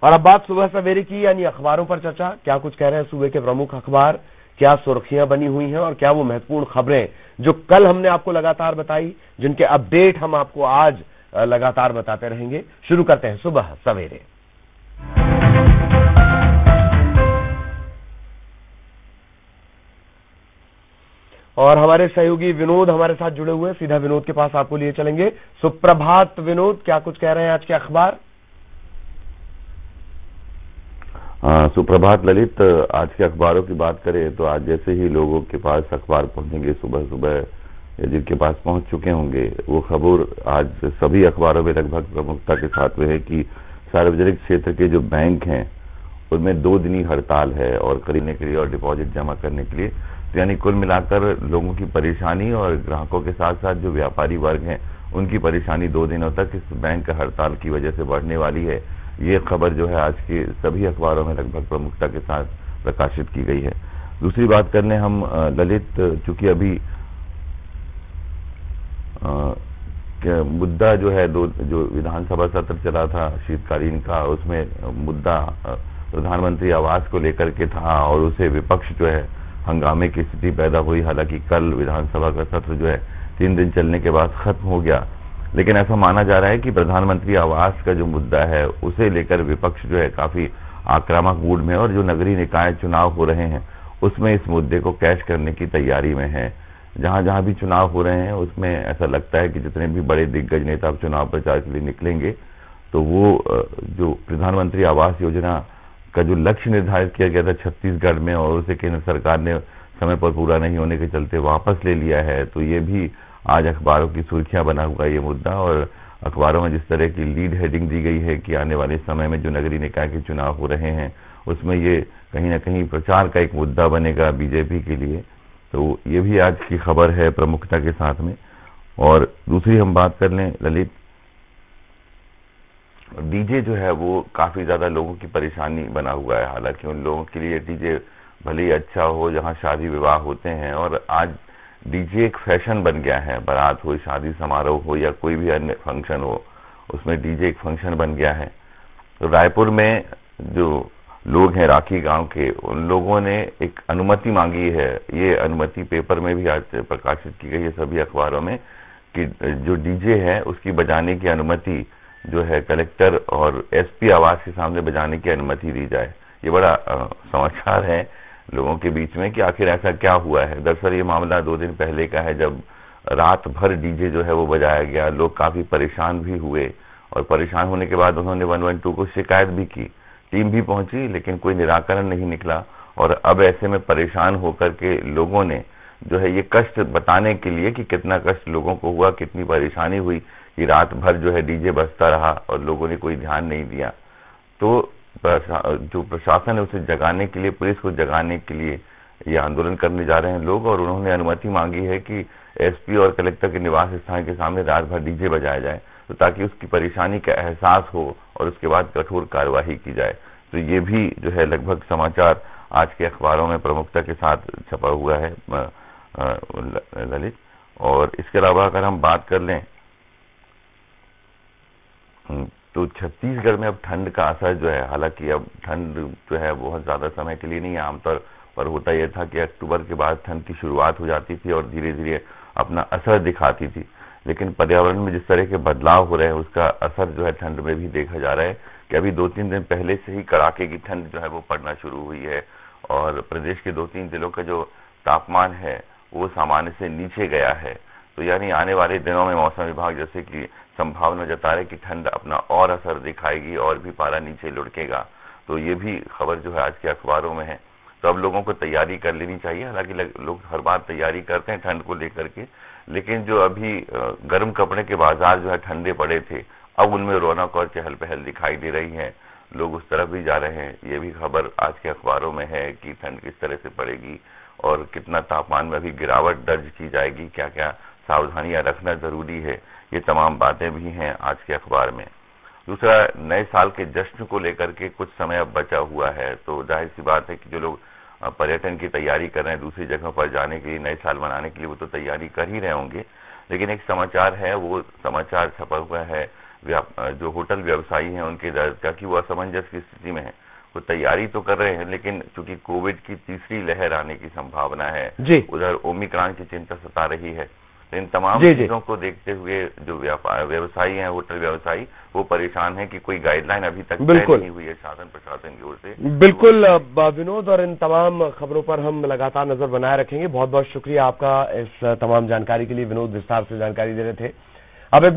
और अब बात सुबह सवेरे की, यानी अखबारों पर चर्चा। क्या कुछ कह रहे हैं सुबह के प्रमुख अखबार, क्या सुर्खियां बनी हुई हैं और क्या वो महत्वपूर्ण खबरें जो कल हमने आपको लगातार बताई, जिनके अपडेट हम आपको आज लगातार बताते रहेंगे। शुरू करते हैं सुबह सवेरे। और हमारे सहयोगी विनोद हमारे साथ जुड़े हुए, सीधा विनोद के पास आपको लिए चलेंगे। सुप्रभात विनोद, क्या कुछ कह रहे हैं आज के अखबार? सुप्रभात ललित। आज के अखबारों की बात करें तो आज जैसे ही लोगों के पास अखबार पहुंचेंगे सुबह सुबह, या जिनके पास पहुंच चुके होंगे, वो खबर आज सभी अखबारों में लगभग प्रमुखता के साथ में है कि सार्वजनिक क्षेत्र के जो बैंक हैं उनमें 2 दिनी हड़ताल है, और खरीदने के लिए और डिपॉजिट जमा करने के लिए। तो यानी कुल मिलाकर लोगों की परेशानी और ग्राहकों के साथ साथ जो व्यापारी वर्ग हैं उनकी परेशानी 2 दिनों तक इस बैंक हड़ताल की वजह से बढ़ने वाली है। ये खबर जो है आज के सभी अखबारों में लगभग प्रमुखता के साथ प्रकाशित की गई है। दूसरी बात कर लें हम ललित, चूंकि अभी मुद्दा जो है जो विधानसभा सत्र चला था शीतकालीन का, उसमें मुद्दा प्रधानमंत्री आवास को लेकर के था और उसे विपक्ष जो है हंगामे की स्थिति पैदा हुई। हालांकि कल विधानसभा का सत्र जो है 3 दिन चलने के बाद खत्म हो गया, लेकिन ऐसा माना जा रहा है कि प्रधानमंत्री आवास का जो मुद्दा है उसे लेकर विपक्ष जो है काफी आक्रामक मूड में, और जो नगरीय निकाय चुनाव हो रहे हैं उसमें इस मुद्दे को कैश करने की तैयारी में है। जहां जहां भी चुनाव हो रहे हैं उसमें ऐसा लगता है कि जितने भी बड़े दिग्गज नेता चुनाव प्रचार के लिए निकलेंगे तो वो जो प्रधानमंत्री आवास योजना का जो लक्ष्य निर्धारित किया गया था छत्तीसगढ़ में, और उसे केंद्र सरकार ने समय पर पूरा नहीं होने के चलते वापस ले लिया है, तो ये भी आज अखबारों की सुर्खियां बना हुआ ये मुद्दा। और अखबारों में जिस तरह की लीड हेडिंग दी गई है कि आने वाले समय में जो नगरीय निकाय के चुनाव हो रहे हैं उसमें ये कहीं ना कहीं प्रचार का एक मुद्दा बनेगा बीजेपी के लिए, तो ये भी आज की खबर है प्रमुखता के साथ में। और दूसरी हम बात कर लें ललित, डीजे जो है वो काफी ज्यादा लोगों की परेशानी बना हुआ है। हालांकि उन लोगों के लिए डीजे भले ही अच्छा हो जहां शादी विवाह होते हैं, और आज डीजे एक फैशन बन गया है। बारात हो, शादी समारोह हो या कोई भी अन्य फंक्शन हो, उसमें डीजे एक फंक्शन बन गया है। तो रायपुर में जो लोग हैं राखी गांव के, उन लोगों ने एक अनुमति मांगी है। ये अनुमति पेपर में भी आज प्रकाशित की गई है सभी अखबारों में, कि जो डीजे है उसकी बजाने की अनुमति जो है कलेक्टर और एसपी आवास के सामने बजाने की अनुमति दी जाए। ये बड़ा समाचार है लोगों के बीच में कि आखिर ऐसा क्या हुआ है। दरअसल ये मामला 2 दिन पहले का है, जब रात भर डीजे जो है वो बजाया गया। लोग काफी परेशान भी हुए, और परेशान होने के बाद उन्होंने 112 को शिकायत भी की। टीम भी पहुंची लेकिन कोई निराकरण नहीं निकला, और अब ऐसे में परेशान होकर के लोगों ने जो है ये कष्ट बताने के लिए कि कितना कष्ट लोगों को हुआ, कितनी परेशानी हुई, कि रात भर जो है डीजे बजता रहा और लोगों ने कोई ध्यान नहीं दिया। तो जो प्रशासन है उसे जगाने के लिए, पुलिस को जगाने के लिए ये आंदोलन करने जा रहे हैं लोग, और उन्होंने अनुमति मांगी है कि एसपी और कलेक्टर के निवास स्थान के सामने रात भर डीजे बजाया जाए, तो ताकि उसकी परेशानी का एहसास हो और उसके बाद कठोर कार्यवाही की जाए। तो ये भी जो है लगभग समाचार आज के अखबारों में प्रमुखता के साथ छपा हुआ है ललित। और इसके अलावा अगर हम बात कर लें तो छत्तीसगढ़ में अब ठंड का असर जो है, हालांकि अब ठंड जो है बहुत ज्यादा समय के लिए नहीं है। आमतौर पर होता यह था कि अक्टूबर के बाद ठंड की शुरुआत हो जाती थी और धीरे धीरे अपना असर दिखाती थी, लेकिन पर्यावरण में जिस तरह के बदलाव हो रहे हैं उसका असर जो है ठंड में भी देखा जा रहा है कि अभी 2-3 दिन पहले से ही कड़ाके की ठंड जो है वो पड़ना शुरू हुई है, और प्रदेश के 2-3 जिलों का जो तापमान है वो सामान्य से नीचे गया है। तो यानी आने वाले दिनों में मौसम विभाग जैसे कि संभावना जता रहे कि ठंड अपना और असर दिखाएगी और भी पारा नीचे लुढ़केगा। तो ये भी खबर जो है आज के अखबारों में है। तो अब लोगों को तैयारी कर लेनी चाहिए। हालांकि लोग हर बार तैयारी करते हैं ठंड को लेकर के, लेकिन जो अभी गर्म कपड़े के बाजार जो है ठंडे पड़े थे, अब उनमें रौनक और चहल पहल दिखाई दे रही है। लोग उस तरफ भी जा रहे हैं। ये भी खबर आज के अखबारों में है कि ठंड किस तरह से पड़ेगी और कितना तापमान में भी गिरावट दर्ज की जाएगी, क्या क्या सावधानियां रखना जरूरी है, ये तमाम बातें भी हैं आज के अखबार में। दूसरा, नए साल के जश्न को लेकर के कुछ समय अब बचा हुआ है, तो जाहिर सी बात है कि जो लोग पर्यटन की तैयारी कर रहे हैं दूसरी जगहों पर जाने के लिए, नए साल मनाने के लिए, वो तो तैयारी कर ही रहे होंगे। लेकिन एक समाचार है, वो समाचार छपा हुआ है जो होटल व्यवसायी हैं उनके दर्द का, कि वो असमंजस की स्थिति में है। वो तैयारी तो कर रहे हैं, लेकिन चूंकि कोविड की तीसरी लहर आने की संभावना है, उधर ओमिक्रॉन की चिंता सता रही है, तो इन तमाम चीजों को देखते हुए जो व्यवसायी हैं, होटल व्यवसायी, वो परेशान हैं कि कोई गाइडलाइन अभी तक तय नहीं हुई है शासन प्रशासन की ओर से। बिल्कुल विनोद, और इन तमाम खबरों पर हम लगातार नजर बनाए रखेंगे। बहुत बहुत शुक्रिया आपका इस तमाम जानकारी के लिए। विनोद विस्तार से जानकारी दे रहे थे। अब